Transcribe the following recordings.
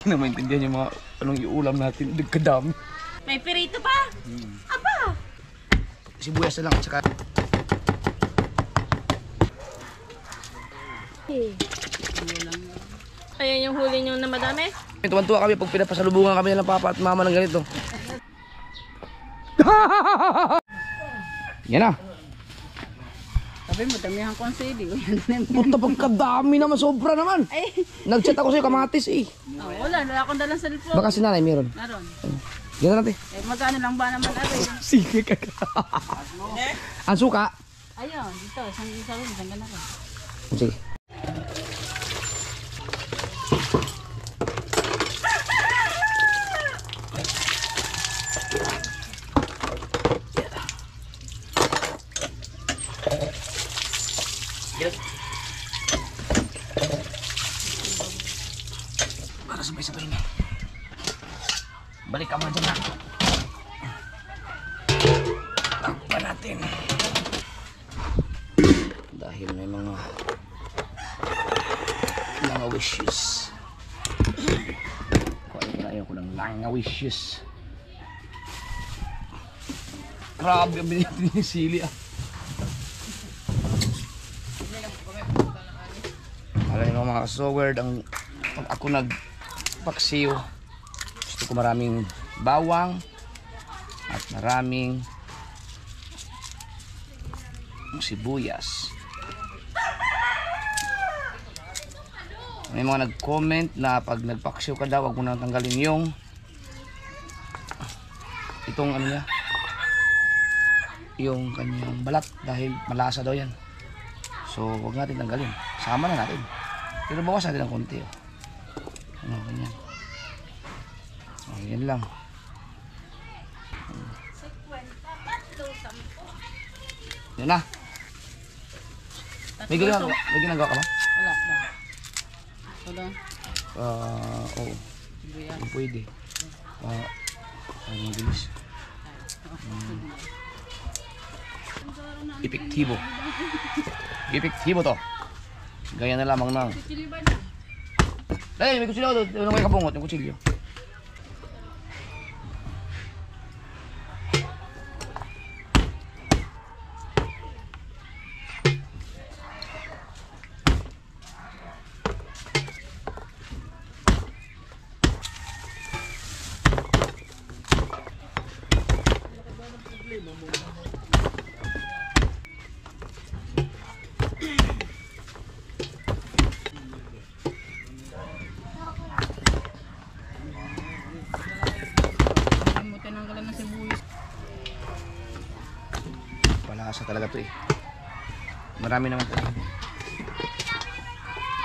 na maintindihan yung mga anong iulam natin. Kadami. May pirito pa? Aba! Sibuyas na lang at saka... Ayan yung huli nyo na madami? Tuwan-tuwa kami pag pinapasalubungan kami ng papa at mama ng ganito. Yan na. Sabi mo, damihan ko ang sili. Puta pagkadami naman, sobra naman. Nag-chat ako sa'yo, kamatis eh. Oh, wala akong dalang cellphone. Baka si nanay meron. Naroon. Gano'n natin. Magkano lang ba naman ate? Sige ka. Ang suka. Ayun, dito. Isang ganun ko. Sige. Para sabay-sabay na. Balik ka muna dyan na. Takpan natin. Dahil may mga wishes. Ayaw ko ng mga wishes. Grabe ang binili ni Sili ah. Alam niyo mga kasowerd, pag ako nagpaksiw, gusto ko maraming bawang at maraming sibuyas. May mga nag-comment na pag nagpaksiw ka daw, wag mo nang tanggalin yung itong ano niya, yung kanyang balat dahil malasa daw yan. So wag natin tanggalin, sama na natin. Pero bawas natin ng konti. Ano, ganyan. Oh, yan lang. Yan na. May ginagawa ka ba? Wala ba? Wala. Oo. Kung pwede. Ano bilis? Epektibo. Epektibo to. Gaya na lamang ng... Ay, may kutsilyo doon. Ano may kabungot? Yung kutsilyo. Palasa talaga to eh. Marami naman to.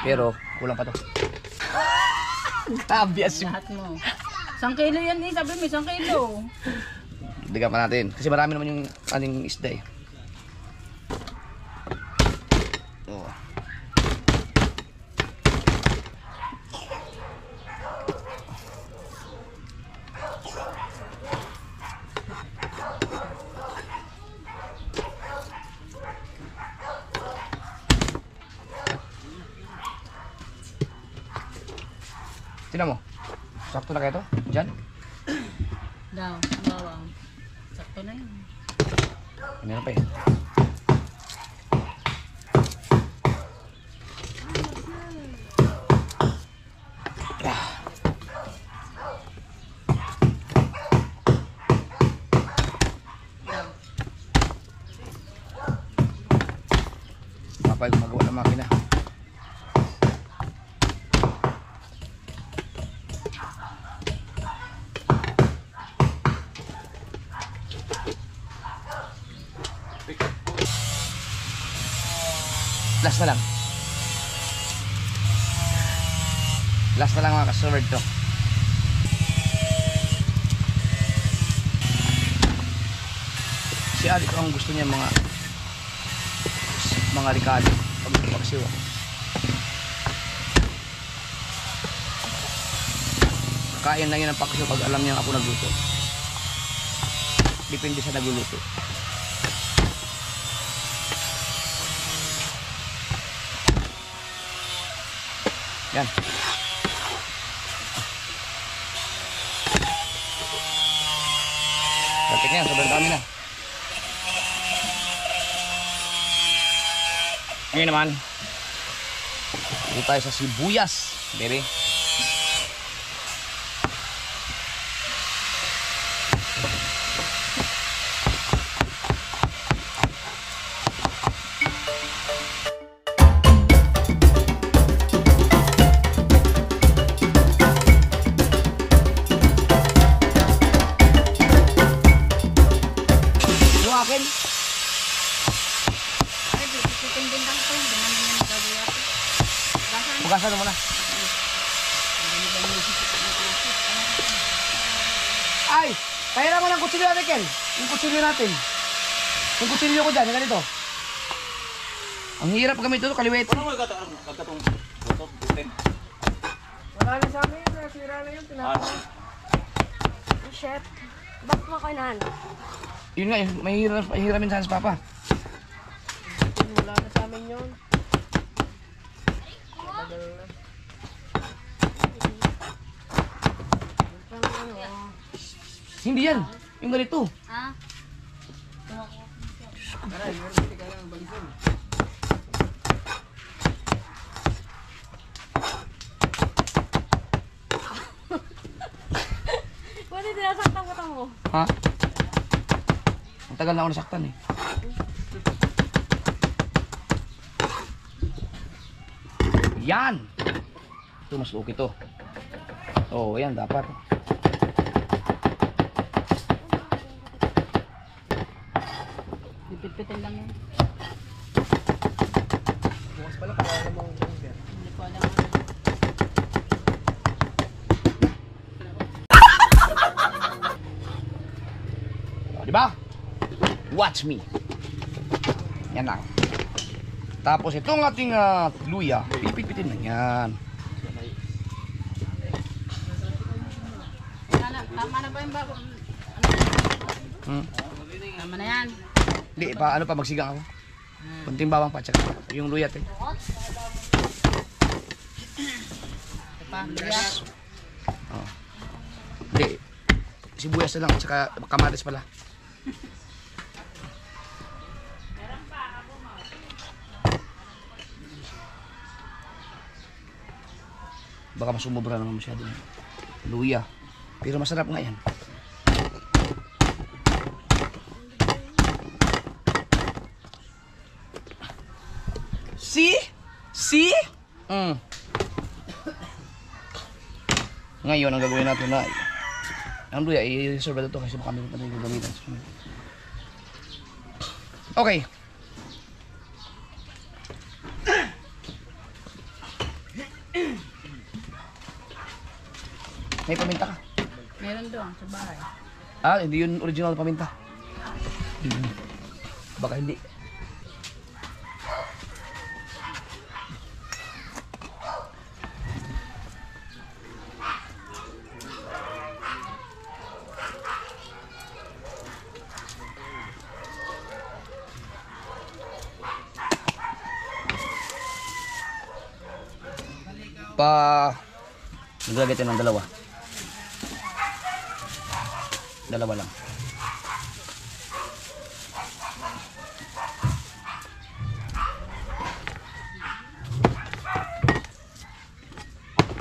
Pero kulang pa to. Tabias yung Lahat mo. 1 kilo yan eh. Sabi mo, 1 kilo. diga pa natin. Kasi marami naman yung aning isda eh. Oh. Tingnan mo. Sakto na kayo to? Diyan? Daw, bawang. Sakto na yun. Meron pa eh. Papay gumagawa ng makina. Last na lang. Last na lang mga ka-sword to. Si Adi ko ang gusto niya mga ricado pag magpapasiwa. Kain lang yun ang paksiw pag alam niya ako nagluto. Depende sa nagluluto. Yan. Perfect yan, sobrang dami na. Ngayon naman, dito tayo sa sibuyas, baby. Yung akin, Ay, bibitin din lang ito. Hindi naman yung gagawin ito. Basan. bukasan mo muna. Ay, pahiraman ng kutsilyo natin, Kel. Yung kutsilyo natin. Yung kutsilyo ko dyan, yung ganito. Ang hirap gamit ito, kaliwet. Wala na sa amin. Nasira na yun. Chef, ba't mo kanan? Yun nga, mahiramin sana sa papa. Wala na sa amin yun. Matagal na. Hindi yan, yung ganito. Ha? Pwede din nasaktan ko mo. Ha? Ang tagal na ako nasaktan eh. Yan! Ito, mas okay to. Oo, yan, dapat. Pipit-pitin lang yun. Bukas pala, kailangan mo Hindi ko alam. diba? Watch me. Yan lang. Tapos itong ating luya, pipit-pitin na yan. Tama na ba yung bago? Tama na yan. Hindi, pa, ano pa, magsigang ako. Kunting bawang pa, tsaka yung luya, te. Ito pa, luyas. Oh. Hindi, sibuyas na lang, tsaka kamatis pala. Baka masumubra naman masyado yung luya. Pero masarap nga yan. See? See? Ngayon, ang gagawin natin na ang luya, i-reserve na ito kasi baka meron pa rin gagamitan. Okay. May paminta ka? Meron doon sa bahay. Ah, hindi yun original na paminta. Baka hindi. Naglagay tayo ng dalawa. Dalawa lang.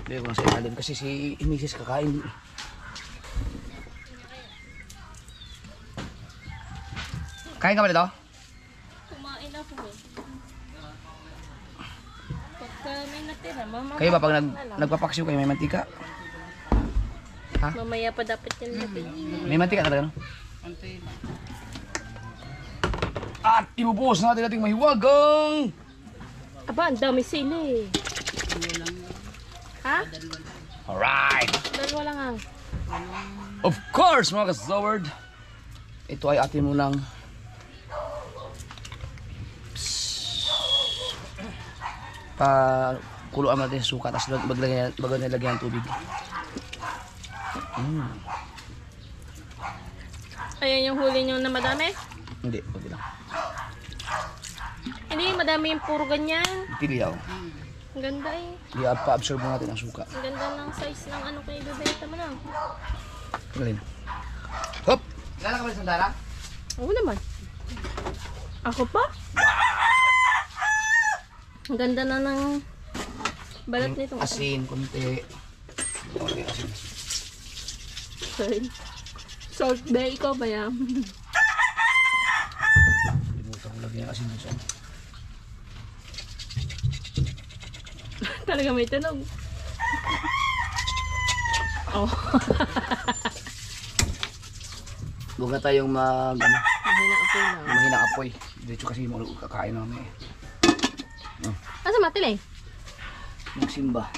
Lagay ko na sa ilalim kasi si Mrs. kakain. Kain ka ba nito? Kumain ako eh. Pagka may natira, mama. Kayo ba pag nagpapaksiw kayo may mantika? Ha? Mamaya pa dapat yan natin. May mantika talaga, no? Konti lang. At ibubuhos natin ating mahiwagang! Aba, ang dami sili. Ha? Alright! Dalawa lang ah. Of course, mga kasaward! Ito ay atin mo ng kuluan natin yung suka, tapos bago nilagyan ng tubig. Ayan yung huli nyo na madami? Hindi, pwede lang. Hindi, madami yung puro ganyan. Tiliyaw. Ang ganda eh. I-pa-absorb mo natin ang suka. Ang ganda ng size ng ano kayo bebenta mo na. Galing. Hop! Kilala ka ba ni Sandara? Oo naman. Ako pa? Ang ganda na ng balat nito. Asin, konti. Okay, asin. Sorry. Salt bay, ikaw ba yan? Limutan ko lagyan ng asin dun sa ano. Talaga may tunog. Oh. Huwag na tayong Mahina apoy lang. mahinang apoy. Diretso kasi kakain namin eh. Asa matilay? Magsimba.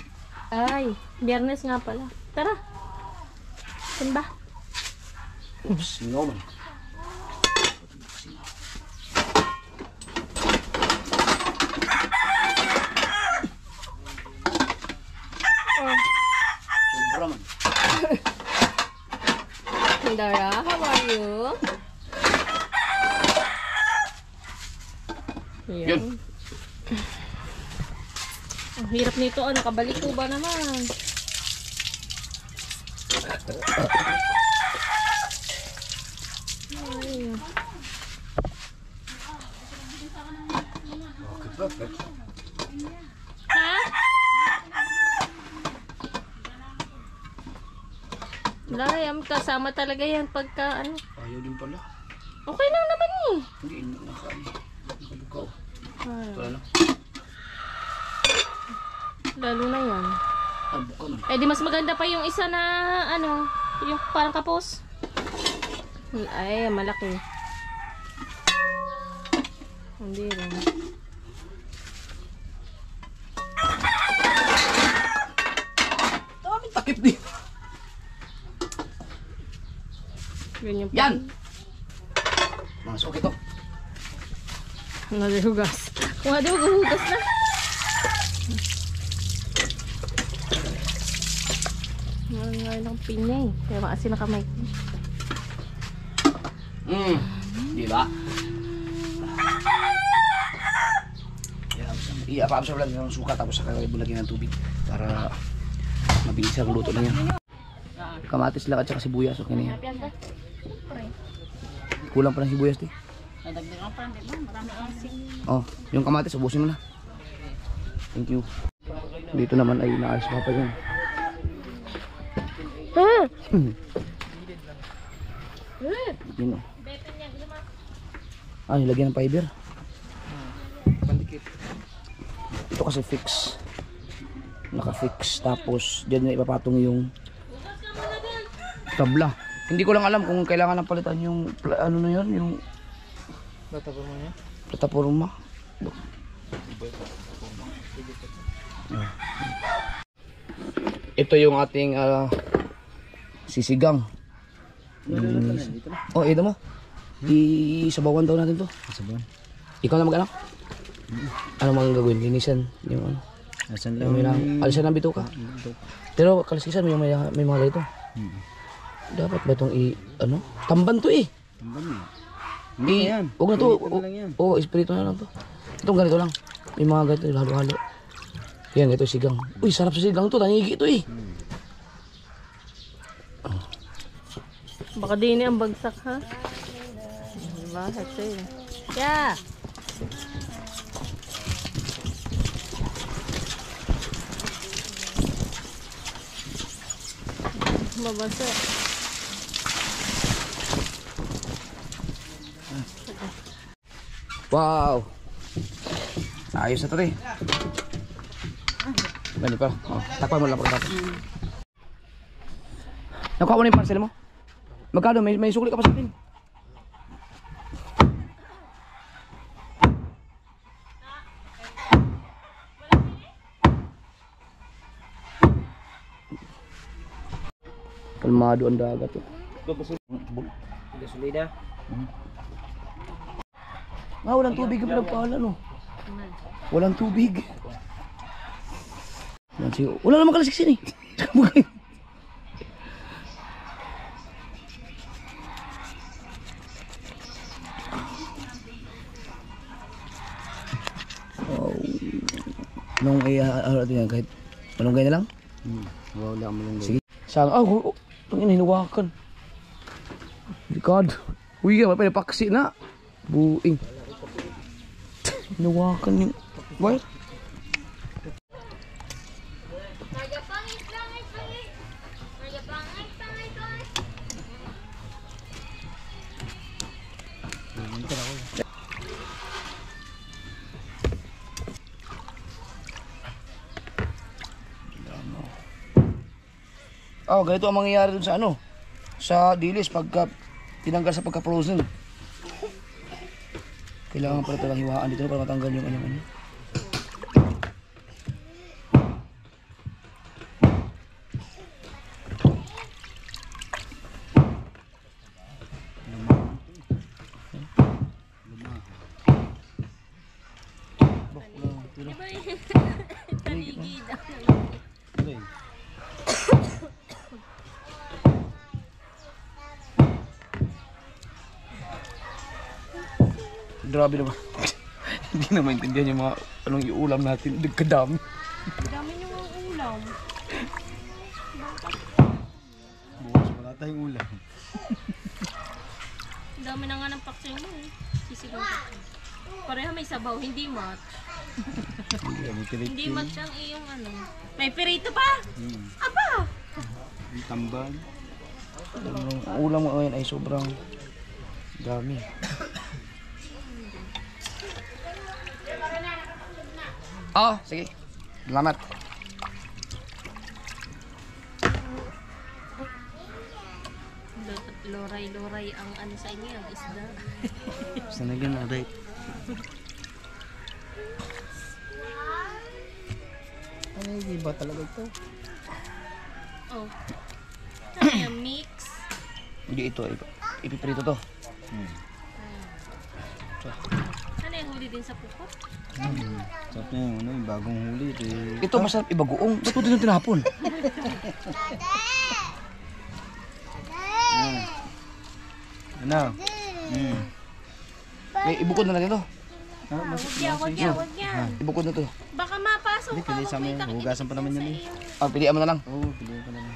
Ay, biyernes nga pala. Tara. Simba. Singaw man. Sobra man. Dara, how are you? Yun. Ang hirap nito, nakabalik ko ba naman? Ay. Okay, perfect. Ha? Layam, kasama talaga yan pagka ano. Ayaw din pala. Okay lang naman eh. Hindi, nakalukaw. Ay, Wala na. lalo na yan. Ah, buka man. Eh di mas maganda pa yung isa na ano, yung parang kapos. Ay, malaki. Hindi rin. Daming takip din. Ganyan pa. Yan! Masok ito. Nalihugas. Kung nga di maghuhugas na. Ngayon ang pinya eh. Kaya maasin na kamay ko. Di ba? I-absorb lang yung suka tapos saka bulagyan ng tubig para mabilis ang luto na yan. Kamatis lang at saka sibuyas. Okay na yan. Kulang pa ng sibuyas di. Nadagdagan pa rin, marami asin. Oh, yung kamatis ubusin mo na. Thank you. Dito naman ay naayos pa pa yun. Yun oh. Ay, lagyan ng fiber. Ito kasi fix. Naka-fix. Tapos, dyan na ipapatong yung tabla. Hindi ko lang alam kung kailangan ng palitan yung, ano na yun, yung Plataforma niya? plataforma. Ito yung ating sisigang. Oh, ito mo. Isabawan daw natin to. Sabawan. Ikaw na mag-anak? Ano mga gagawin? Linisan yung ano? Asan Yung alisan ng bituka. Pero kalasisan may mga ganito. Dapat ba itong ano? Tamban to eh. Tamban mo. Hindi yan. Huwag na to. Espiritu lang yan. Oo, espiritu na lang to. Itong ganito lang. May mga ganito, halo-halo. Yan, ito sigang. Uy, sarap sa sigang to. Tanigi ito eh. Baka din ang bagsak ha? Diba? Ito eh. Yeah! Babasa. Wow! Ayos na to eh. Ganun pa. Oh, takpan mo lang pagkatapos. Nakuha mo na yung parcel mo? Magkano? May sukli ka pa sa atin. Kalmado ang dagat. Gasolina. Ah, walang tubig ang pinagpahala no. Walang tubig. Wala naman kalasiksin eh. Oh. Nung kahit malunggay na lang? Wala malunggay. Sige. Sang, ang ina hinawakan. God. Uy, may paksi na. Buing. Nawakan yung wire. Oh, ganito ang mangyayari dun sa ano? Sa dilis pagka tinanggal sa pagka-frozen. Kailangan pala talagang hiwaan dito para matanggal yung ano. Di ba yun? Taligid ako. Grabe naman. Hindi na maintindihan yung mga anong iulam natin. Kadami. Dami nyo ang ulam. Bukas wala tayong ulam. Dami na nga ng paksay mo eh. Sisigaw ka. Pareha may sabaw, hindi match. Hindi match ang iyong ano. May pirito pa! Aba! Yung tambal. Ang ulam mo ngayon ay sobrang dami. Oh, sige. Salamat. Loray-loray ang ano sa inyo, ang isda. Sana yan na right. Ay, iba talaga ito. Oh. Ano yung mix? Hindi ito. Ipiprito to. Ano yung huli din sa pukot? Sarap na yung, yung bagong huli. Ito masarap ibagoong. Ba't ko din yung tinapon? Ano? Ibukod na natin to. Wag yan. Ibukod na to. Baka mapasok Hindi, ka. pili sa amin. Hugasan pa naman yan eh. Ah, pilihan mo na lang. Oo, pilihan pa naman.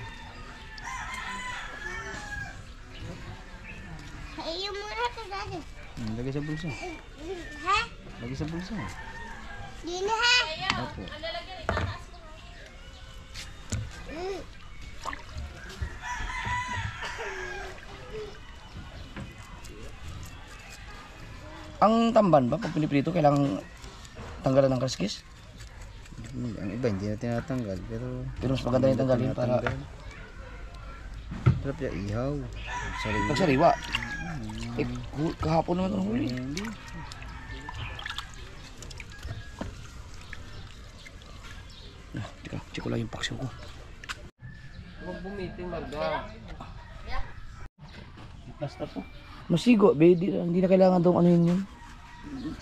Iyo muna ka dati. Lagay sa bulsa. Ha? Lagay sa bulsa. Dini ha? Opo. Ang tamban ba, pag piniprito, kailangan tanggalan ng kaskis? Ang iba hindi na tinatanggal. Pero mas maganda yung tanggalin para sarap yung ihaw. Sarili. pagsariwa. Eh, kahapon naman ang huli. Hindi. Teka, check ko lang yung paksyon ko. Huwag bumiting, Marga. Basta po. Masigo, be, hindi na kailangan daw ano yun.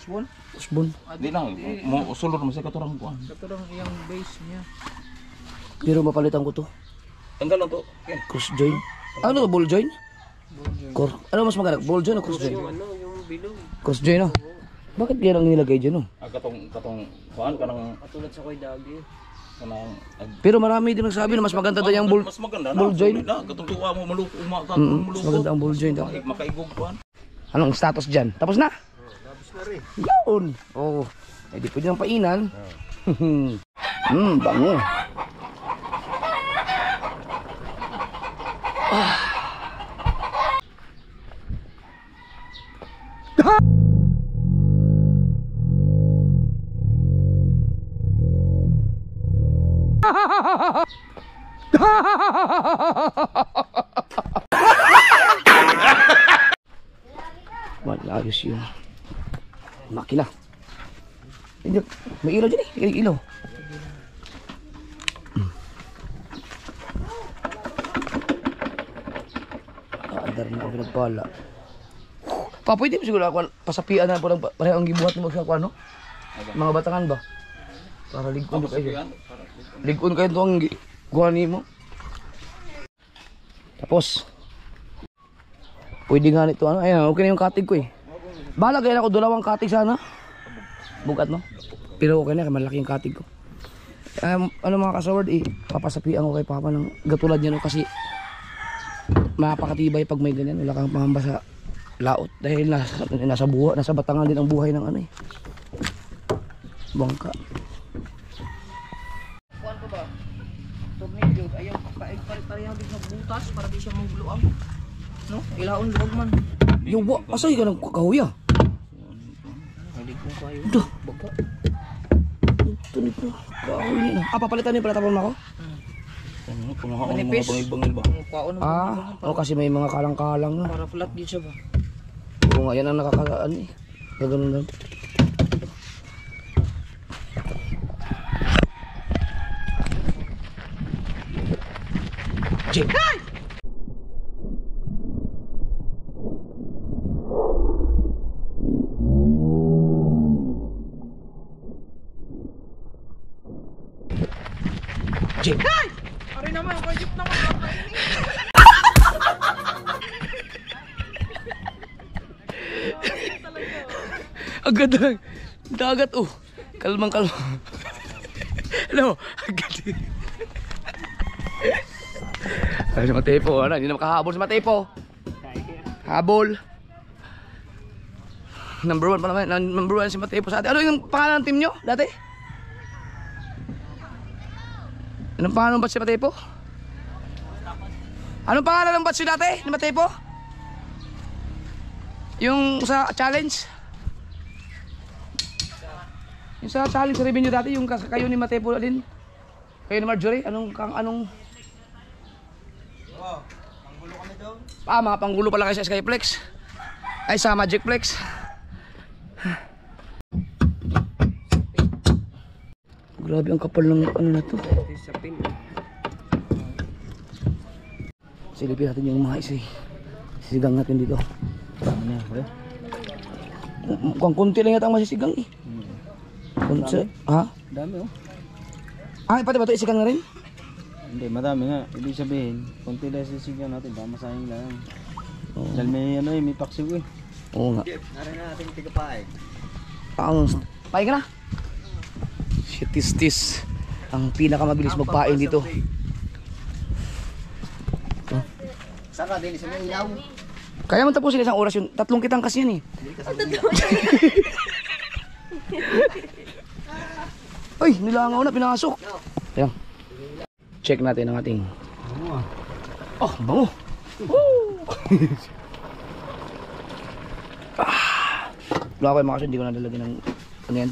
Swan? Usbon. Di lang, mo sulod mo sa katurang kuan. Katurang iyang base niya. Pero mapalitan ko to. Tanggal lang to. Okay. Cross join. Ano to, ball join? Ano mas maganda? Ball join o cross join? Ano, yung bilog. Cross join, no? Bakit yan ang nilagay dyan, no? Katong kuan kanang Katulad sa koy dagi. kanang Pero marami din nagsabi na mas maganda daw yung ball, mas maganda ball join. na katong tuwa mo maluko Mas maganda ang ball join daw. makaigog kuan. Anong status dyan? Tapos na? Tapos na rin. Yun! Oo. Eh, di pwede nang painan. Bango. Malayos yun. Makina. Hindi, may ilaw dyan eh. Ilaw. Andar na ako nagpala. Pa, pwede mo siguro ako pasapian na po lang pareho ang gibuhat mo sa ano? Mga batangan ba? Para ligon kayo. Ligon kayo itong guhanin mo. Tapos, pwede nga nito ano. Ayan, okay na yung katig ko eh. Bahala kaya ako dalawang katig sana. Bugat no? Pero okay na, malaki yung katig ko. Ano mga kasaward eh, papasapian ko kay Papa ng gatulad niya no kasi mapakatibay pag may ganyan. Wala kang pangamba sa laot. Dahil nasa batangan din ang buhay ng ano eh. Bangka. Kuhan ko ba? Tornilyo. Ayaw, pareho din sa butas para di siya mabuluang. No? Ilaon luwag man. Yawa, asay ka ng kahuya? Hindi ko kayo. Duh, baga. Ito nito. Kahuya na. Papalitan niyo pala tapon ako? Manipis. Kasi may mga kalang-kalang na. Para flat din siya ba? Oo nga, yan ang nakakalaan eh. Gaganon lang. Jake! Jake! Ari naman, kajip naman kakainin. Agad lang. Dagat oh. Kalmang. Ano? Agad. Ay, si Matepo. Ano? Hindi na makahabol si Matepo. Habol. Number 1 pa naman. Number 1 si Matepo sa atin. Ano yung pangalan ng team nyo dati? Anong pangalan ng batch si Matepo? Anong pangalan ng batch dati ni Matepo? Yung sa challenge? Yung sa challenge sa revenue dati, yung kayo ni Matepo din? Kayo ni Marjorie? Anong Panggulo kami daw. mga panggulo pala kayo sa Skyflex. Ay, sa Magicflex. Grabe ang kapal ng ano na to. Sa pin. Silipin natin yung mga sisigang natin dito. Ano na, bro? Kung kunti lang yata ang masisigang eh. Kunti, ha? Dami oh. Pati ba ito isigang na rin? Hindi, madami nga. Ibig sabihin, konti lang sisigaw natin, baka masayang lang. Oo. Dahil may ano may paksiw eh. Oo nga. Narin na natin tigapaig. Paing ka na. Si Tis. Ang pinakamabilis magpain dito. Saka din sa may ilaw. Kaya man tapusin isang oras yun. 3 kitang kasi yan eh. Ay, nilangaw na, pinasok. Ayan. Check natin ang ating. Oh, bango. Wala ko yung mga hindi ko nadalagyan ng ano yan,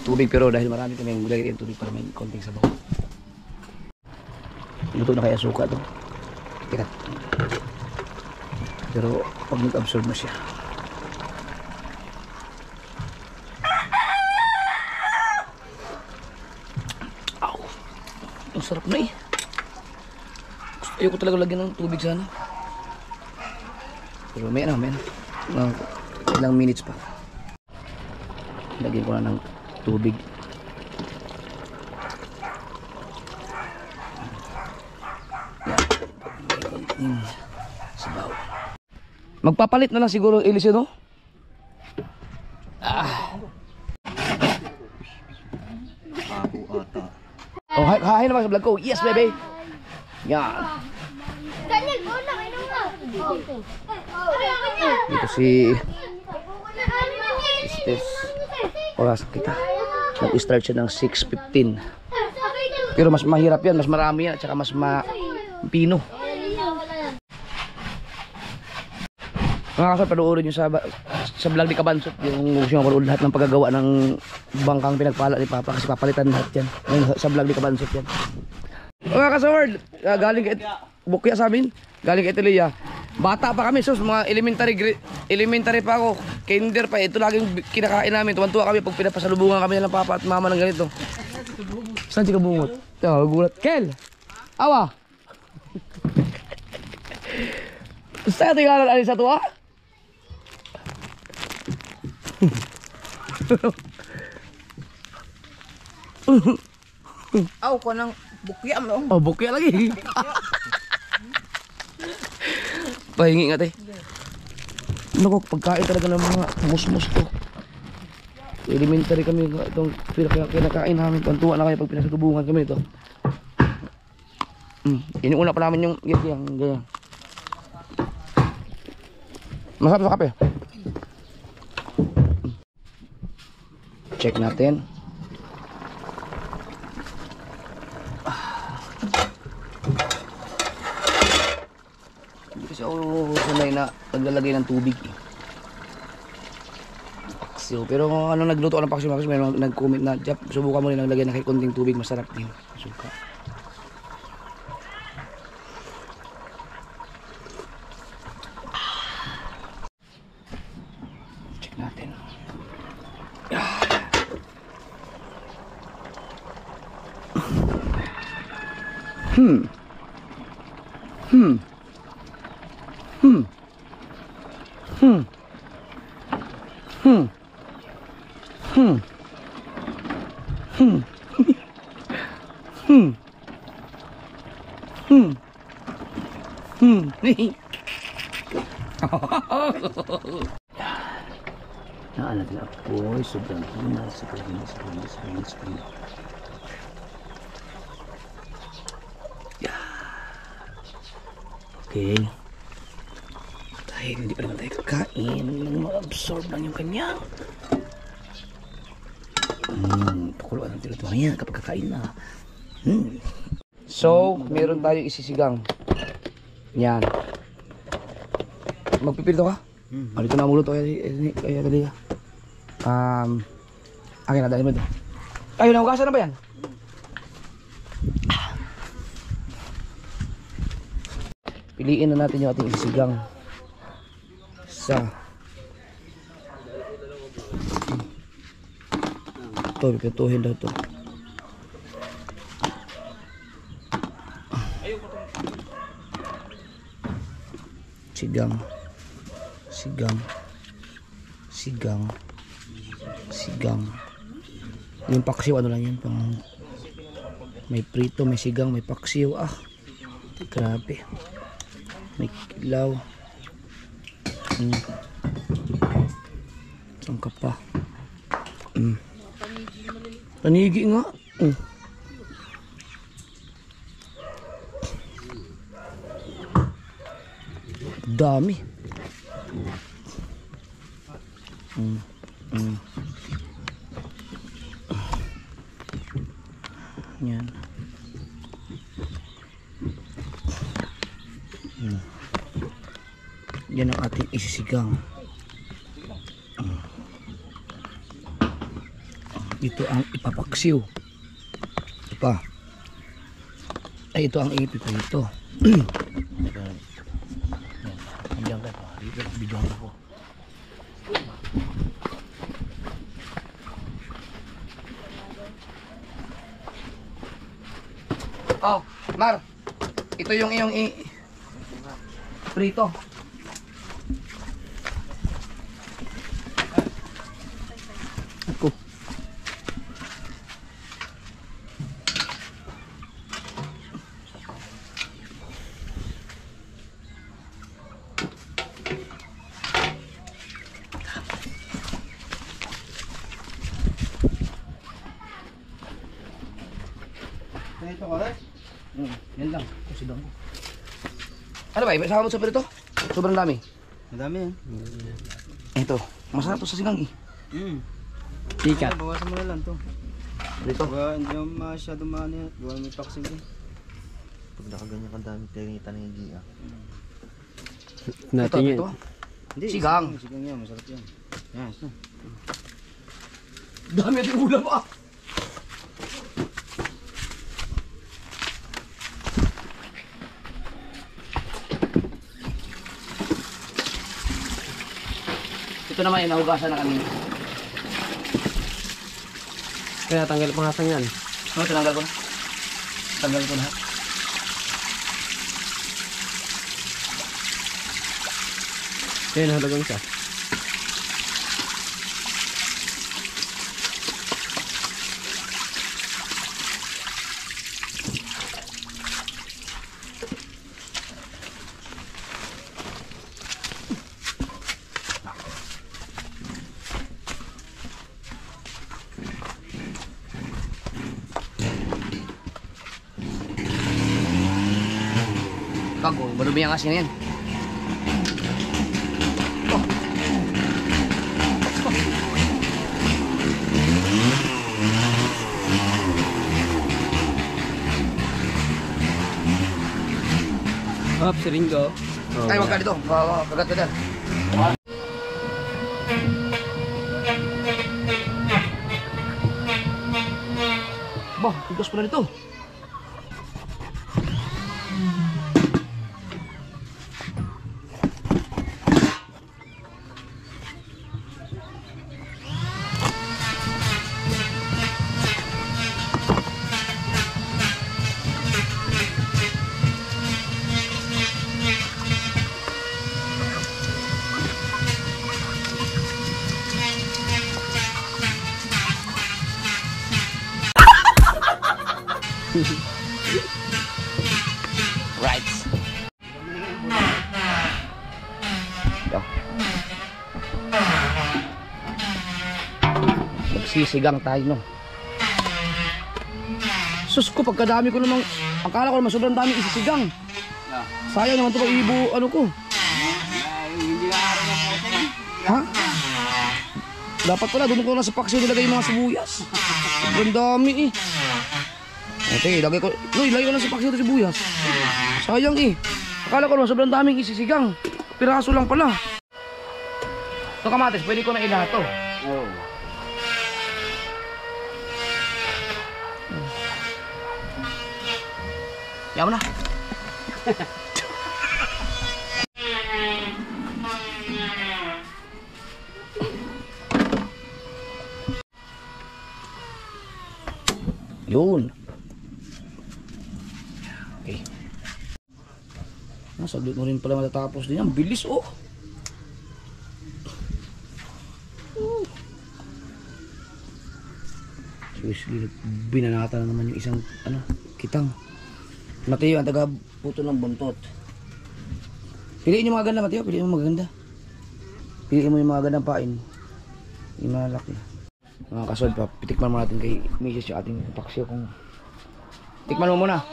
tubig, pero dahil marami kami yung gulay yung tubig para may konting sabaw. Luto na kaya suka to. Teka. Pero pag nag-absorb na siya. Aw! Ang sarap na eh. Ayoko talaga lagyan ng tubig sana. Pero may ilang minutes pa. Lagyan ko na ng tubig. Yan. Sabaw. Magpapalit na lang siguro Eliseo, no? Oh, hi naman sa vlog ko. Yes, baby. Yan. Daniel, bola, ano nga? Dito si Steph. Oras kita. Nag-start siya ng 6:15. Pero mas mahirap yan, mas marami yan, at saka mas mapino. Mga kasal, panoorin nyo sa vlog ni Kabansot yung gusto nyo mapanood lahat ng paggagawa ng bangkang pinagpala ni Papa kasi papalitan lahat yan. Sa vlog ni Kabansot yan. Mga kasaward, galing kay Bukya sa amin, galing kay Italia. Bata pa kami, sus, mga elementary pa ako, kinder pa, ito laging kinakain namin. Tuwan-tuwa kami pag pinapasalubungan kami ng Papa at Mama ng ganito. Saan si Kabungot? Gulat. Kel! Awa! Saan tinggalan alin sa tuwa? Aw, ko nang bukya mo. Oh, bukya lagi. Pahingi nga, te. Naku, pagkain talaga ng mga musmus to. Elementary kami itong kinakain namin. Tuwan-tuwa na kayo pag pinasalubungan kami ito. Inuuna pa namin yung ganyan. Masarap sa kape. Check natin. Hindi kasi ako sanay na naglalagay ng tubig eh. Paksiw. Pero kung ano nagluto ko ng paksiw, kasi may nag-comment na, Jap, subukan mo rin naglagay ng konting tubig, masarap din. Suka. Check natin. Hmm. Hmm. Hmm. Hmm. Hmm. Hmm. Hmm. Hmm. Hmm. Hmm. Naan natin apoy, sobrang hina, sobrang hina. Okay. Dahil hindi pa naman tayo kakain, ma-absorb lang yung kanyang pakuluan ng tinutuwa niya kapag kakain na. So, meron tayong isisigang. Yan. Magpipirito ka? Dito na muluto kaya dali ka. Akin na, dali mo ito. Ayun, nahugasan na ba yan? Piliin na natin yung ating isisigang. Ito, pipintuhin daw ito. Sigang. Yung paksiw, ano lang yun, pang may prito, may sigang, may paksiw. Grabe. May kilaw. Saan ka pa? Panigi nga. Dami. Yan. Yan ang ating isisigang. Ito ang ipapaksiw. Ito pa. Ay, ito ang ipiprito. Nandiyan ka pa. Dito, bidyon ako. Oh, Mar. Ito yung iyong prito. Ako. Ito ka rin? Yan lang. Kusidang ko. Ano ba? Isama mo sa prito? Sobrang dami. Madami yan. Ito. Masarap to sa sigang eh. Tikat. Bawasan mo na lang to. Prito. Hindi mo masyado maano yan. Gawa may paksiw din. Pag nakaganyan ka dami, tingitan ng Gia. Ito, ito. Hindi, Sigang. Sigang yan, masarap yan. Yan, so. Dami natin ulam ah. Ito naman yung nahugasan na kanina. Kaya tanggal pangasang yan. No, tinanggal ko na. Tanggal ko na. Kaya nahalagang siya. Kago, marumi ang asin yan. Oh. Hop, si Ringo. Ay, wag ka dito. Kagat ka dyan. Bah, tigas pala nito. Right. Yo. Magsisigang tayo, no? Sus ko, pagkadami ko namang, akala ko naman sobrang dami isisigang. Sayang naman ito pag ibo, ano ko. Ha? Dapat pala, doon ko na sa paksiw nilagay yung mga sibuyas. Sobrang dami eh. Okay, ilagay ko na sa paksiw ito sibuyas. Sayang eh. Akala ko naman sobrang daming isisigang. Piraso lang pala. Ito kamatis, pwede ko na ilato. Oo. Yaman na. Yun. Okay. Saglit mo rin pala matatapos din yan. Bilis oh. Seriously, binanata na naman yung isang kitang. Mateo, ang taga puto ng buntot. Piliin yung mga ganda, Mateo. Piliin mo maganda. Piliin mo yung mga gandang pain. Yung malaki. Mga kasod pa, pitikman mo natin kay Mrs. yung ating paksyo kung... Tikman mo muna.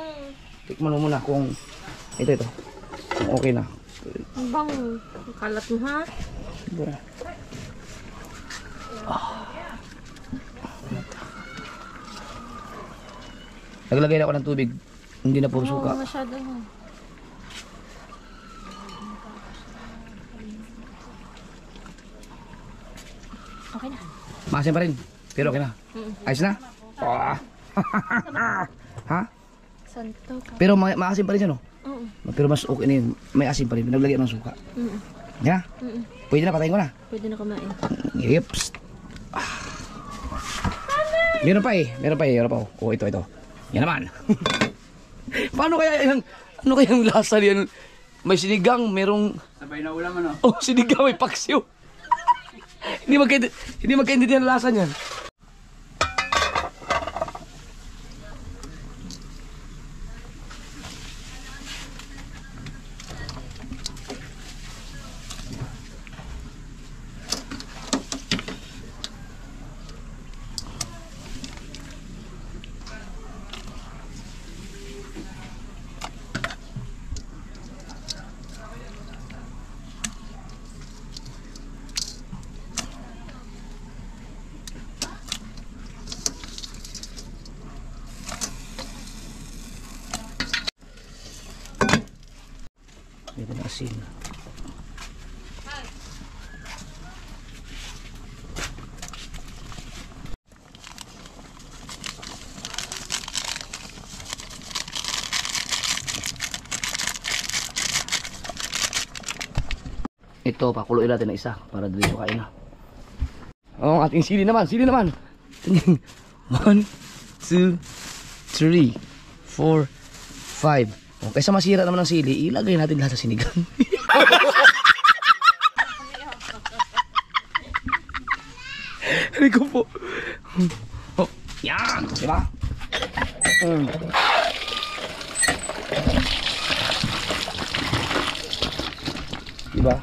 Tikman mo muna kung... Ito. Kung okay na. Bang, kalat mo ha? Diba? Naglagay na ako ng tubig. Hindi na puro suka. Oo, masyado. Okay na. Maasim pa rin. Pero okay na. Ayos na? Ha? Santo ka. Pero maasim pa rin siya, no? Oo. Pero mas okay na yun. May asim pa rin. Naglagay ng suka. Yan na? Pwede na, patayin ko na. Pwede na kumain. Yips. Meron pa eh. Meron pa. Oh, ito. Yan naman. Paano kaya yung... Ano kaya yung lasa niyan? May sinigang, merong... Sabay na ulam ano? Oh, sinigang, may paksiw. Hindi magkaintindihan ang lasa niyan. Dito na asin. Ito, pakuluin natin na isa para dito kain na. Oh, ating sili naman. 1, 2, 3, 4, 5. O, kaysa masira naman ng sili, ilagay natin lahat sa sinigang. Hindi ko po. Oh, yan! Diba? Diba?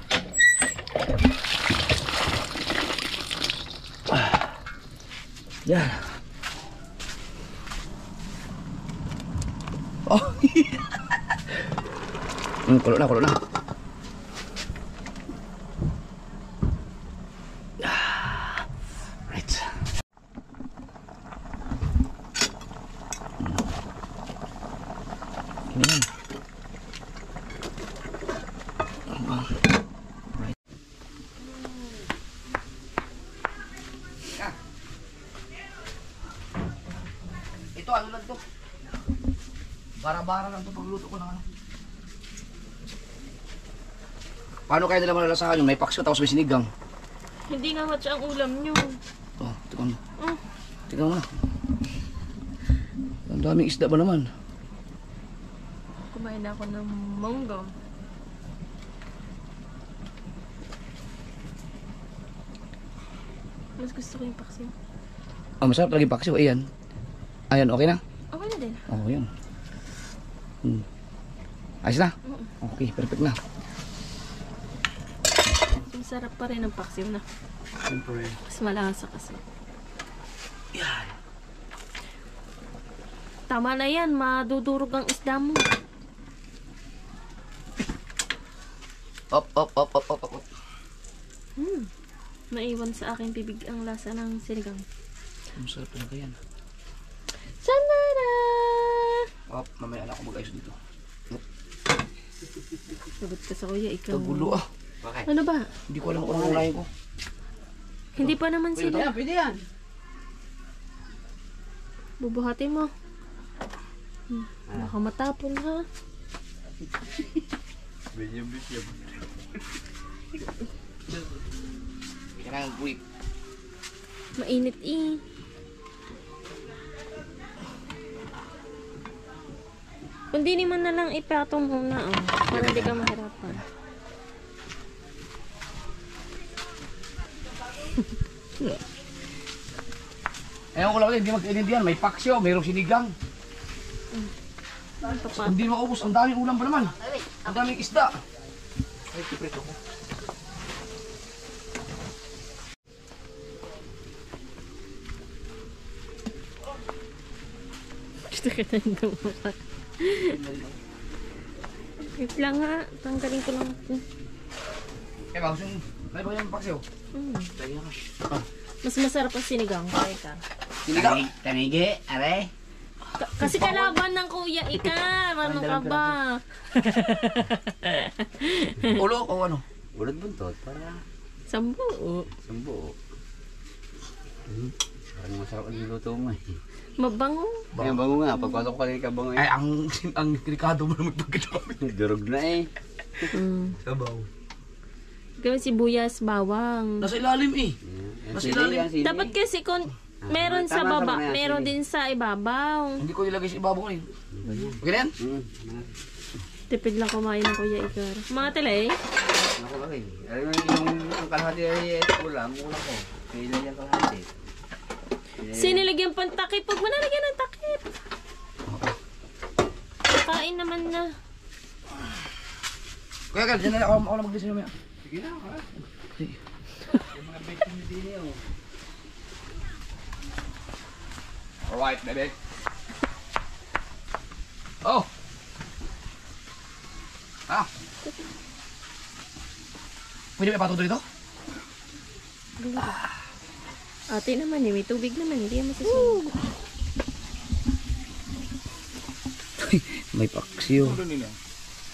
Yan. Oh, kulo na. Right. Ayan. Right. Ito ano lang to? Bara-bara lang to pagluto ko ng ano. Paano kaya nila malalasahan yun? May paksyo tapos may sinigang. Hindi nga matcha ang ulam nyo. Oh, tingnan mo. Tingnan mo na. Ang daming isda ba naman? Kumain ako ng munggo. Mas gusto ko yung paksiw. Oh, masarap talaga yung paksyo. Ayan. Ayan, okay na? Okay na din. Oo, yan. Ayos na? Okay, perfect na. Masarap pa rin ang paksiw na. Siyempre. Mas malasa kasi. Yan. Tama na yan, madudurog ang isda mo. Up. Naiwan sa aking bibig ang lasa ng sinigang. Masarap talaga yan. Sanara! Up, mamaya na ako mag-ayos dito. Sagot ka sa kuya, ikaw. Tagulo ah. Ano ba? Hindi ko alam kung anong unahin ko. Hindi pa naman sila. Pwede yan. Bubuhatin mo. Baka matapon ha. Kailangan quick. Mainit eh. Kundi naman na lang ipatong muna oh. Para hindi ka mahirapan. Ewan ko lang ulit, hindi magkaintindihan. May paksyo, mayroong sinigang. Hindi maubos, ang daming ulam pa naman. Ang daming isda. Ay, kiprito ko. Gusto kita yung dumakat. Wait lang ha. Tanggalin ko lang ito. Eh, bagus yung... May ba yung paksyo? Lagi na ka. Mas masarap ang sinigang. Kaya ka. Sinigang? Tanigi, are. Kasi kalaban ng kuya ika. Ano ka ba? Ulo o ano? Ulad buntot para Sambu. sambo. Parang masarap ang niluto mo eh. Mabango. Kaya bango nga, pagpasok ko kanina ka bango Ay, eh. ang delikado mo naman pagkakami. Durog na eh. Sabaw. Gawin sibuyas, bawang. Nasa ilalim eh. Mas ilalim. Dapat kasi kung meron sa tama, baba, tama yan, meron sige. din sa ibabaw. Hindi ko nilagay sa ibabaw eh. Okay na yan? Tipid lang kumain ng kuya Ikar. Mga talay. Ako lang eh. Alam mo yung kalahati ay ulam ko. Kailan yung kalahati. Sinilagyan pang takip. Huwag mo nalagyan ng takip. Kain naman na. Kuya Gal, dyan na ako na mag-design mamaya. Sige na, ha? Sige. Yung mga victim ni Dini oh. Alright, baby. Oh! Ah! Pwede ba ipatuto dito? Ate naman eh. May tubig naman. Hindi yan masusunod. May paksiyo.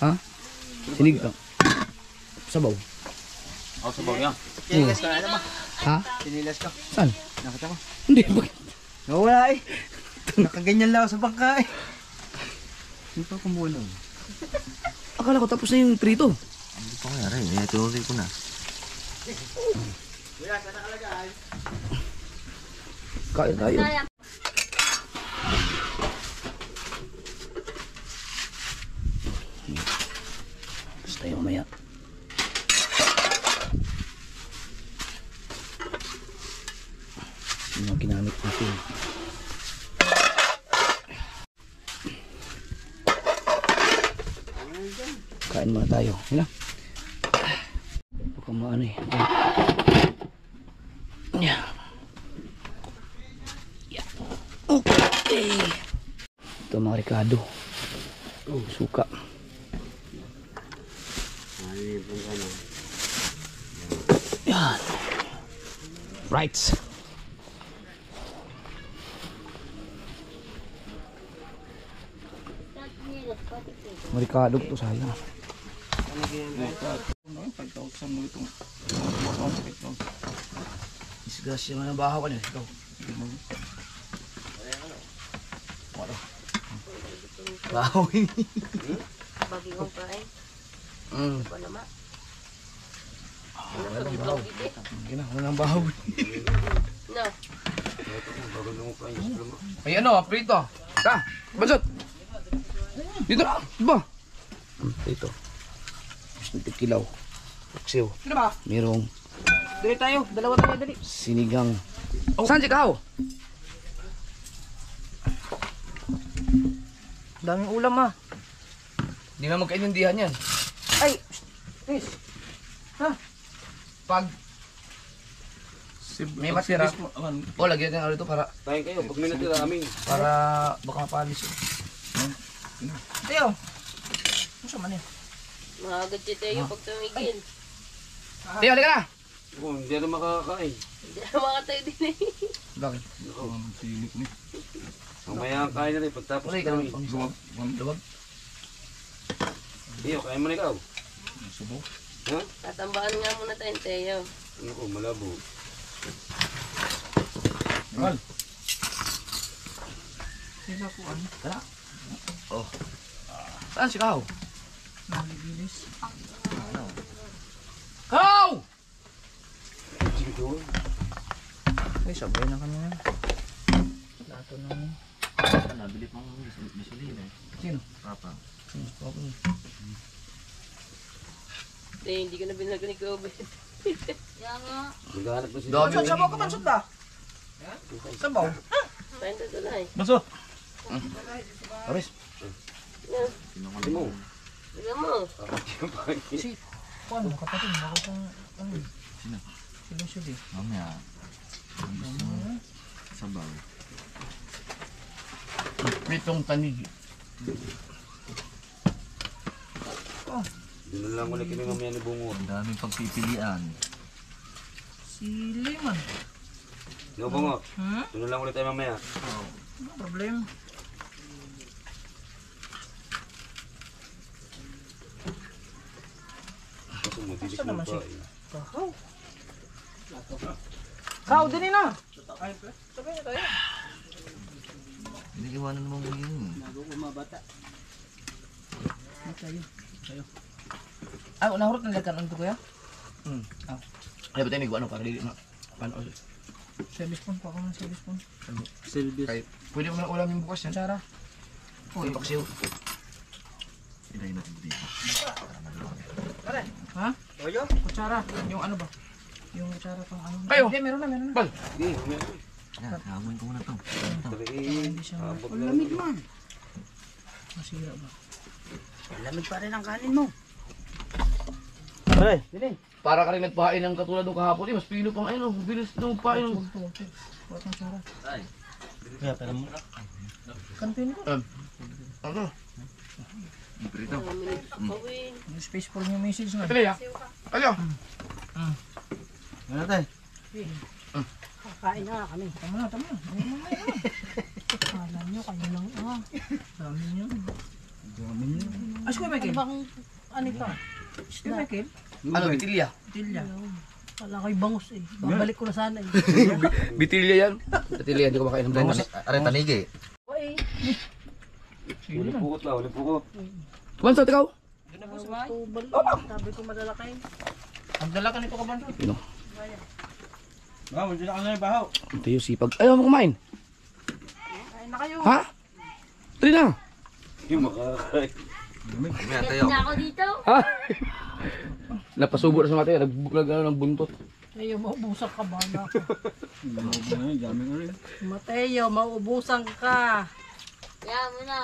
Ha? Sinigang. Sabaw. Oh, sabaw yan. Sinilas ka na naman. Ha? Sinilas ka. Saan? Nakita ko. Hindi, bakit? Nawala eh. Nakaganyan lang ako sa bangka eh. Hindi pa kumulong. Akala ko tapos na yung prito. Hindi pa kaya rin. Tuloy ko na. Kain tayo. Tapos tayo mamaya. Yung mga ginamit natin. Kain muna tayo. Yun na. Baka maano eh. Yeah. Okay. Ito mga Ricardo. Suka. Yan. Right. Mga Ricardo to sayang. 5,000 mo itong. Disgrasya man ang bahaw ka niya. Ikaw. Wala. Bahaw ini. Bagi kong kain. Mm. Ba naman? Wala ng bahaw. Gina, wala ng bahaw. No. Ay ano, prito. Ta, bansot. Dito na. Ba? Dito. Gusto kilaw. Paksiw. Ano ba? Merong Dali tayo. Dalawa tayo, dali. sinigang. Saan si Kao? Daming ulam ah. Di na magkaintindihan yan. Ay! Please. Pag may matira, o lagyan natin rito para Tayo kayo, pag may natira amin. para baka mapalis. Tayo. Ano siya man eh? Mga gadget tayo pag tumigil. Teo, halika na! Oh, hindi na makakain. Hindi na makatayo din eh. Bakit? Mamaya ang kain na rin pagtapos Wala ka namin. naman pang luwag. Iyo, kain mo na ikaw. Ha? Tatambakan nga muna tayo, Teo. Ano ko, malabo. Mal. Sila ko ano? Tara. Oh. Saan si Kao? Naligilis. Kao! Dito. Ay, sabay na kami na. Lato na mo. Nabili pang gasolina eh. Sino? Papa. Papa. Teo, hindi ko na binag ni Kobe. Maghanap na Dami sila. Sabaw ka man, sunda. Sabaw. Paano ito na eh? Maso. Aris. Hindi mo. Bigyan mo. Si, ano, kapatid, bako kang, ano eh. Sino siya di? Mamaya. Sabaw. Pritong tanig. Doon na lang ulit kami mamaya ni Bungo. Ang daming pagpipilian. Sili man. No, Bungo. Hmm? Doon na lang ulit tayo mamaya. Ano problema? Kasi madilis Saan mo naman pa siya? eh. Kahaw. Kao, din na. Sabay na tayo. Hindi iwanan naman mo yun. Ah, unahurot na lagkan ano kuya? Ay, ba't tayo ano para dili na. Paano? Service phone pa ako ng service phone. Kahit pwede mo na ulam yung bukas yan. Sara. Uy, paksiw. Ilayin natin dito. Ha? Oyo? Kutsara. Yung ano ba? Yung kutsara pang ano. Kayo. Hindi, meron na. Bal. Sige, mamaya. Yan, hamuin ko muna to. Hindi siya Abot na lang. masira ba? Lamig pa rin ang kanin mo. Ay, dili. Para ka rin nagpain ng katulad ng kahapon. Mas pilo pang ayun. Bilis nung pain. Huwag kang sara. Kaya, pero mo. Kantin ko. Ano? Prito. Pawin. Yung space for yung message na. Pili ha? Kayo. Ano tayo? Kain na kami. Tama na. Kala nyo, kayo lang Dami nyo. Ay, Kuya Michael. Bang, ano ito? Kuya Michael. Ano, bitilya? Tilya. Wala ko'y bangus eh. Babalik ko na sana eh. Bitilya yan. Bitilya, hindi ko makain ng bangus. Aray, tanigi. Uy, Ulit pukot ba? Ulit pukot. Bansot, ikaw? tubal. Sabi ko madala kayo. Ang dala ka nito ka ba? Pino. Bahaw, hindi na ka na yung bahaw. Ito yung sipag. Ayaw mo kumain. Kain na kayo. Ha? Tari na. Yung makakain. Mamaya tayo. Na ako dito. Ha? Napasubo na sa mga tayo. Nagbuklag ng buntot. Mateo, maubusan ka ba na ako? Daming ulit. Mateo, maubusan ka. Kaya mo na,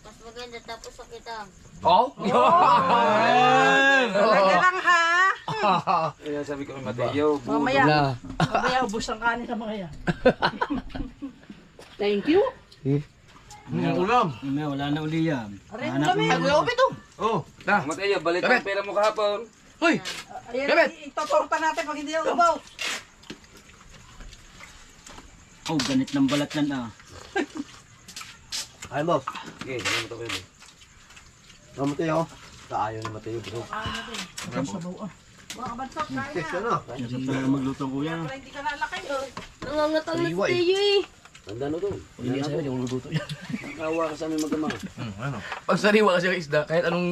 mas maganda tapos sa kita. Oh? Talaga lang ha. Kaya sabi ko, Mateo, Mamaya, Na. mamaya ubus ang kanin sa mga yan. Thank you. Ang ulam. wala na uli yan. Aray, ulamin. Ay, kuya, upit to. Oh, Na. Mateo, balik Dapat. ang pera mo kahapon. Hoy! Ayan, Dapat. itotorta natin pag hindi na ubaw. Oh, ganit ng balat yan Ay, boss. Sige, ganun mo ito kayo. Mateo. Tayo na Mateo bro. Mga kabansok, kaya Test na. na. Nasap tayo maglutong kuya. Para hindi ka lalaki. Nangangatang na si Sariwa, eh. Teo eh. Tanda na to. Hindi sa'yo, hindi ako luluto yan. Nakawa ka sa aming magkama. Pag sariwa kasi ang isda, kahit anong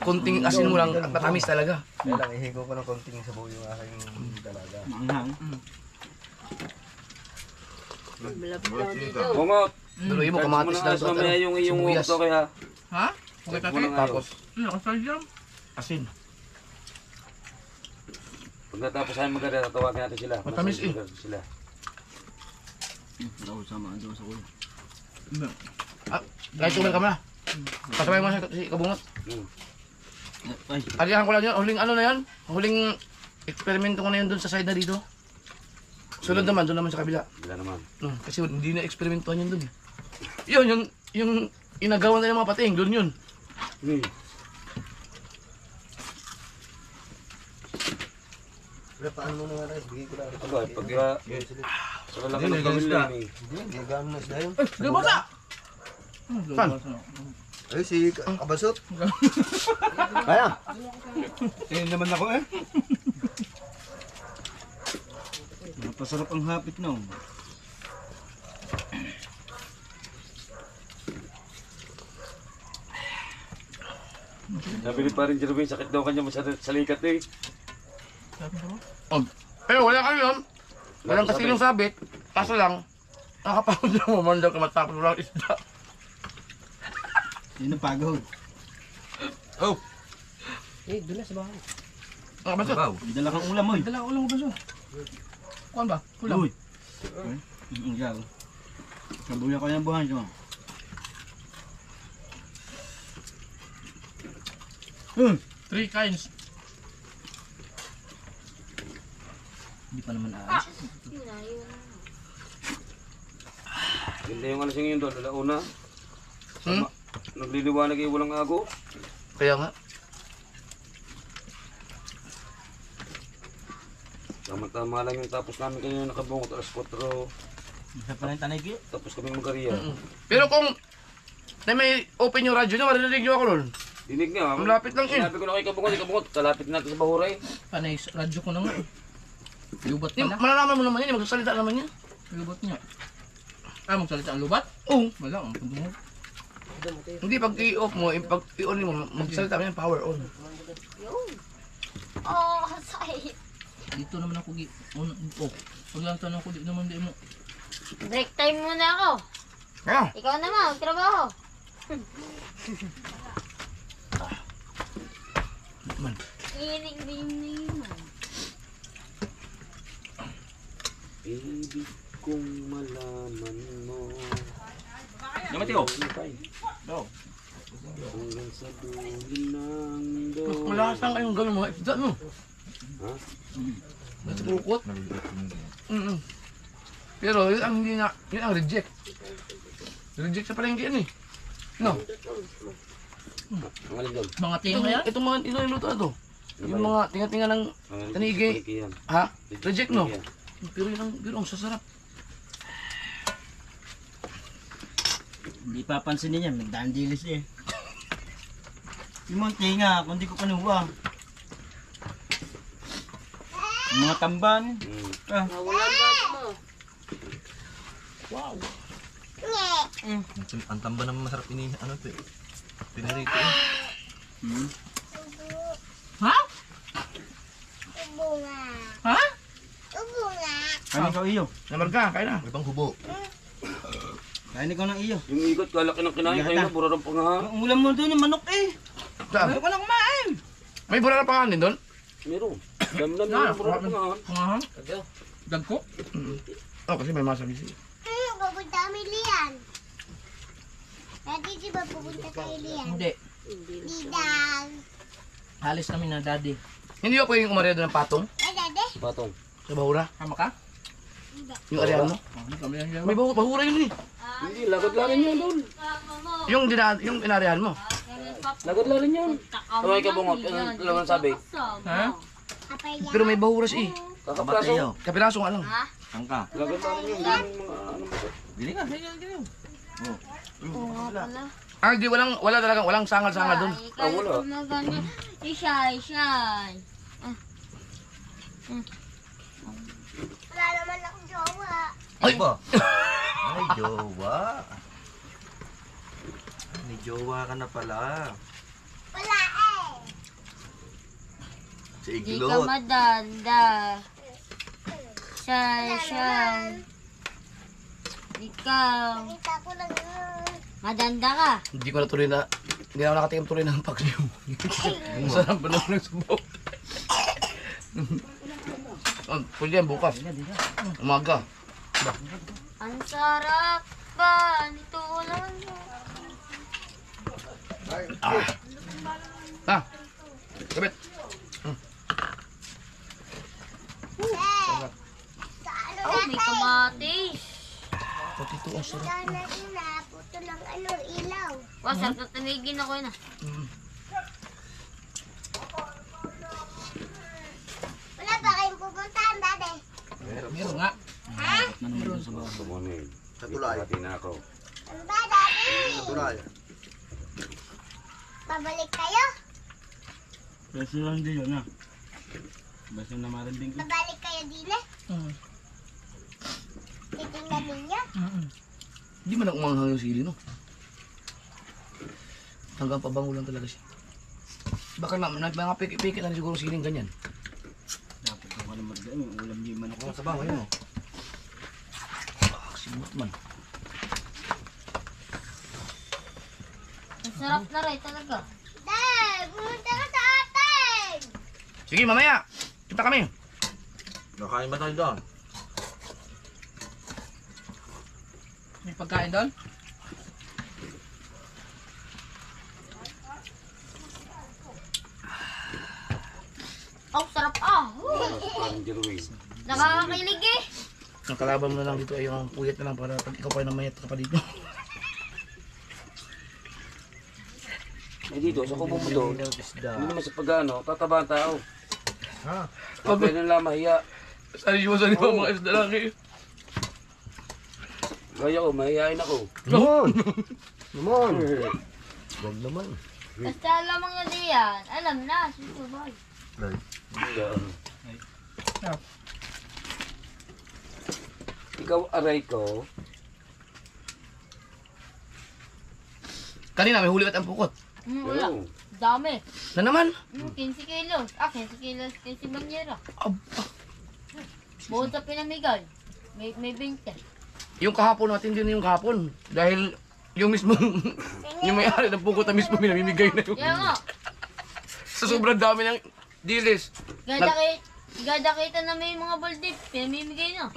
konting asin mo lang, matamis talaga. Kaya lang, ihigo ko ng konting sabaw yung aking dalaga. Manghang. Malapit lang dito. Bungot! Pero mo, kamatis lang ito. Mamaya yung iyong sibuyas. to kaya. Ha? Okay, Check mo na nga Tapos, yun. asin. Pag natapos tayo magkada, tatawagan natin sila. Matamis eh. Sila. Wala ko sama doon sa kuya. Kahit tumal ka mo na. Pasabay mo si Kabungot. Ay, Arihan ko lang yun. Huling ano na yan? Huling eksperimento ko na yun doon sa side na dito. Sunod naman, doon naman sa kabila. Sila naman. Kasi hindi na eksperimentuhan yun doon. Yun, yung inagawa na ng mga pating, doon yun. Pero paano mo na nga bigay ko lang. Aba, pag sa lalaki ng pamilya ni. Hindi, gagawin na sila yun. Di ba sa? Saan? Ay, si Kabasot. Kaya. tingin naman ako eh. Napasarap ang hapit no. Sabi ni parin Jeremy, sakit daw kanya masyado sa likat eh. Pero wala kami yun. Walang kasinong sabit. Kaso lang, nakapagod lang mamandaw ka matapos walang isda. Yun ang pagod. Oh, Doon na sa bahay. nakabasot. May dala kang ulam oy. Dala ko lang baso. Kuhan ba? Kulang. Uy. Ang gaw. Kabuya ko yung buhan siya. Three kinds. Hindi pa naman aas. Yun na, yun na. Hindi yung alas yung yun doon, alauna. Hmm? Nagliliwanag eh, walang ago. Kaya nga. Tama-tama lang yung tapos namin kanina nakabungot, alas 4. Isa pa lang tanay ki. Tapos kami magkariya. Pero kung na may open yung radyo na, maririnig nyo ako nun. Dinig nga. Ang lapit lang eh. Sinabi ko na kay kabungot, kalapit natin sa bahuray. Panay, radyo ko na nga eh. Lubat Di, pala. malalaman mo naman yan, magsasalita naman yan. Lubat niya. Ah, magsalita ang lubat? Oo. Wala, ang pundungo. Hindi, pag i-off mo, pag i-on mo, magsalita mo yan, power on. Oh, say. Dito naman ako oh, pag lang tanong ko, di naman di mo. Break time muna ako. Kaya, Ikaw naman, magtrabaho. man. Inig din naman. Ibig kong malaman mo. Yamateo. Hanggang sa dulo ng doon. Malakas kayong gawin mga isda, no? Ha? Nasa bukot. Pero yun ang hindi na, yun ang reject. Reject sa palengke yan eh. No? Ang alin doon? Mga tinga yan? Itong mga niluto na to. Yung mga tinga-tinga ng tanigi. Yan. Ha? Reject no? Yan. Pero ang sasarap. Hindi papansin niya, nagdandilis eh. Yung mga tinga, kung di ko kanuha. Yung mga tamban. Nawalan ba mo? Ang tamba naman masarap ini, ano to eh. Pinarito eh. Ha? Ha? Kain ikaw iyo. Namar ka, kaya na. May pang hubo. Kain ikaw ng iyo. Yung ikot, kalaki ng kinain kayo na, burarang pa nga. Ang ulam mo doon yung manok eh. Saan? Wala kumain. May burara pa kanin doon? Meron. Dami na burarang pa nga. Pangahan? Dagko? Oh, kasi may masa bisi. Pupunta kami Lian. Dati di ba pupunta kay Lian? Hindi. Didang. Halis kami na daddy. Hindi ba pwedeng umarya doon ng patong? Ay, dade. Batong. Sa bahura? Kama ka? Yung arean mo? Hindi kami lang yan. May bahura yun eh. Hindi, lagad-larin yun doon. Yung inarehan mo. Lagad-larin yun. Tawag ka bungot, ano naman sabi? Ha? Apay yan. Pero may bahura siya eh. Kakapraso. Kapiraso nga lang. Saan ka? Lagad-larin yun. Yung mga ano mo. Bili ka. Ganyan, ganyan. Oo nga pala. Ah, di walang sangal-sangal doon. Ay, wala. Na ganyan. Isay. Wala naman akong jowa. Ay! Ba? Ay, jowa. May jowa ka na pala. Wala eh. Si Di ka Iglot. madanda. Shy. Ikaw. Nakita ko lang yun. Madanda ka. Hindi ko natuloy na, hindi na ako nakatikim tuloy ng pagliw. Masarap pa naman ng subaw. Pwede yan bukas. Umaga. Ang sarap ba? Nito lang. Ha? Kabit. Sa ano Oh, may kamatis. Pati ito ang sarap. Sana inaputo ng ano, ilaw. Wow, sarap na tinigin ako yun ah. Wala ba kayong pupuntahan, dati? Meron nga. Ha? Katulay. Ano ba, dati? Katulay. Pabalik kayo? Basta lang din yun, ha? Basta na marambing ko. Pabalik kayo din eh? Titingnan ninyo? Hindi man ako manghang yung sili, no? Hanggang pabango lang talaga siya. Baka mga pikit na rin siguro siling ganyan. Dapat ako na magdaan, yung ulam niyo yung manok. Ang sabaw, ayun o. Simot man. Ang sarap na rin talaga. Dad, pumunta ka sa atin! Sige, mamaya. Kita kami. Nakain ba tayo doon? May pagkain doon? Oh, sarap ah. Nakakakilig eh. Ang kalaban mo na lang dito ay yung puyat na lang para pag ikaw pa namayat ka pa dito. Eh dito, sa kubo mo to, hindi naman sa pag-ano, tataba ang tao. Ha? Pag pwede nila mahiya. Sariyosan yung mga isda lang eh. Kaya ko, mahihain ako. Naman! Naman! Huwag naman. Basta alam mga diyan. Alam na, susubay. Ikaw, aray ko. Kanina may huli at ang pukot. Wala. Ano? Dami. Na naman. 15 kilos. 15 kilos. 15 banyera. Aba. Bukod sa pinamigay. May 20. Yung kahapon natin din yung kahapon. Dahil yung mismo, yung may-ari ng pukot na mismo minamimigay na yung... Kaya nga. Sa sobrang dami ng dilis. Gada kita na may mga balde. Pinamimigay na.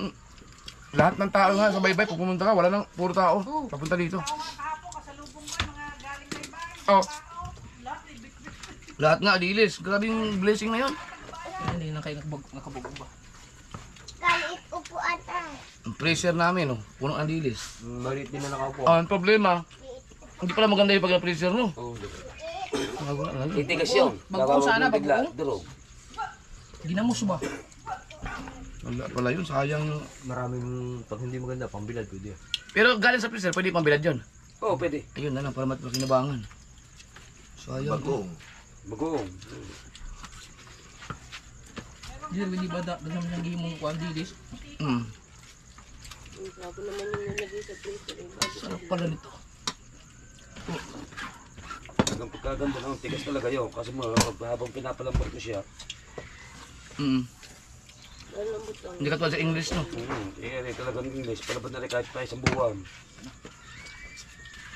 Lahat ng tao nga sa baybay, pag pumunta ka, wala nang puro tao. Oo. Papunta dito. Oh. Lahat nga, dilis. Grabe yung blessing na yun. Hindi na kayo nakabugong ba? Kaliit upuan ah. Ang freezer namin, oh, puno ang dilis. Maliit din na nakaupo. Ang problema, hindi pala maganda yung pagka-freezer, no? Oh, Wala. titigas yun. Bagoong sana, bagoong. Duro. Ginamos ba? Wala pala yun, sayang yung... Maraming, pag hindi maganda, pambilad pwede. Pero galing sa freezer, pwede pang bilad yun. Oo, pwede. Ayun na lang, para makinabangan. Sayang. Bagong. Bagoong. Hindi ba naman yung gihimong kuhan dilis? Mm. Sarap pala nito. Hanggang pagkaganda ng tigas talaga yun. Kasi mo, habang pinapalambot mo siya, Mm. Hindi ka tulad sa English, no? talagang English. Palabot na rin kahit pa isang buwan.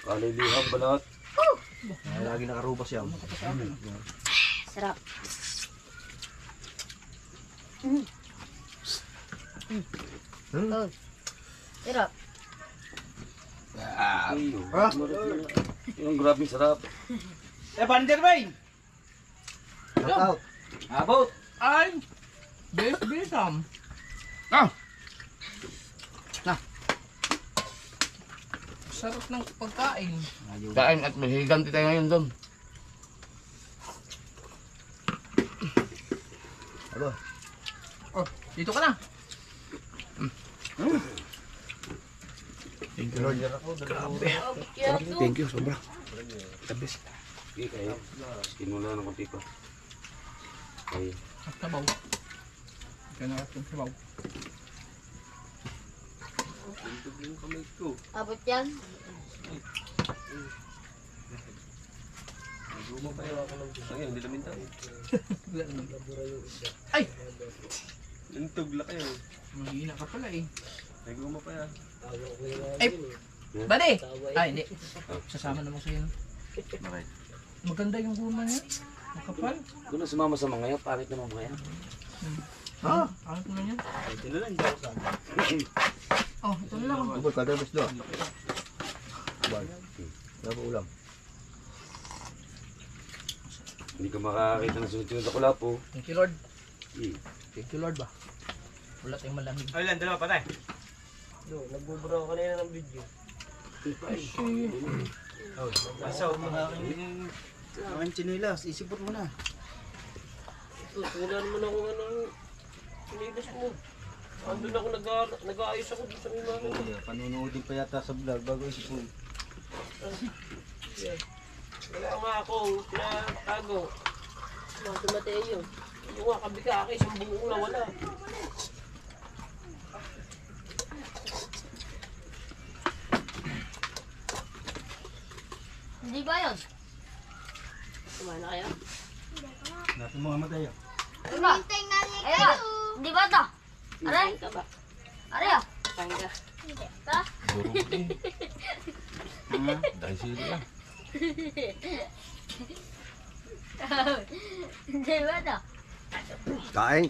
Kalilihang balat. Ay, lagi nakarubas yan. Sarap. Sarap. Yung grabe sarap. Shout out! Abot! Ay! Besam! Ah! Sarap ng pagkain. Kain at may higanti tayo ngayon doon. Aba, Oh, dito ka na. Thank you. roger ako. Thank you, sobra. Tabis. Sige kayo. Kinula ng konti pa. Ay. At sabaw. Kaya na itong sabaw. Abot yan. Ay! Nantugla kayo. Mahina ka pala eh. Naguma pa yan. Ay! Bade! Ay, hindi. Sasama naman sa'yo. Bakit? Maganda yung guma niya. Makapal. Kung na sumama sa mga yan, pangit naman mga yan. Ha? Ano naman yan? Ito na lang, hindi ako saan. Oh, ito na lang. Tungkol ka, tabis doon. Bal. Wala pa ulam. Hindi ka makakakita ng sunod-sunod sa kulapo. Thank you, Lord. Eh. Thank you, Lord ba? Wala tayong malamig. Ay lang, dalawa patay. Nagbubura ko kanina ng video. Asaw, aking chinilas, isipot mo na. Wala naman ako pinibas mo. Andun ako nag-aayos ako dun sa mga Panunoodin pa yata sa vlog bago isipot. Wala nga ako pinatago. Mga tumatay yun. Yung nga kabika isang buong nawala. Hindi ba yun? Kumain na kayo? Natin mga matay yun. Hintay nga niya Ayun kayo. ba? Hindi ba ito? Aray! Kain ka ba? Aray ah! Kain ka. Ta? Dahil sila lang. Hindi ba ito? Kain.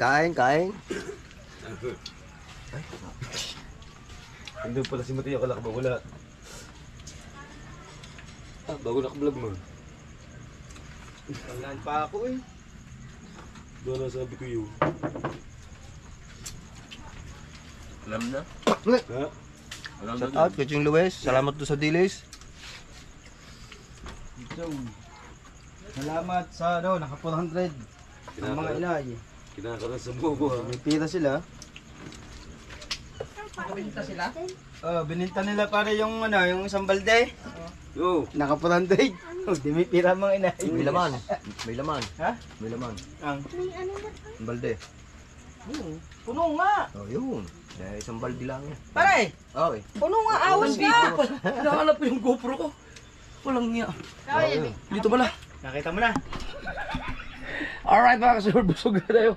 Andun pala si Mateo, akala ka ba wala? Ah, bago naka-vlog mo. Walaan pa ako eh. Doon na sabi ko yun. Alam na. Ha? Shout out, Kuching Luis. Salamat doon sa dilis. So, salamat sa naka 400. Ang mga inay. Kinakaroon sa bubo. May pira sila. Nakabinta sila? Bininta nila para yung yung isang balde. Yo! Naka 400. Di may pira mga inay. May laman. May laman. Ha? May laman. Ang Ang balde. puno nga. Oh, yun. Dahil isang balde lang yan. Pare, Okay. puno nga awas nga. Nahanap ko yung GoPro ko. Walang niya. Dito pala. Nakita mo na. Alright mga kasunod, busog na tayo.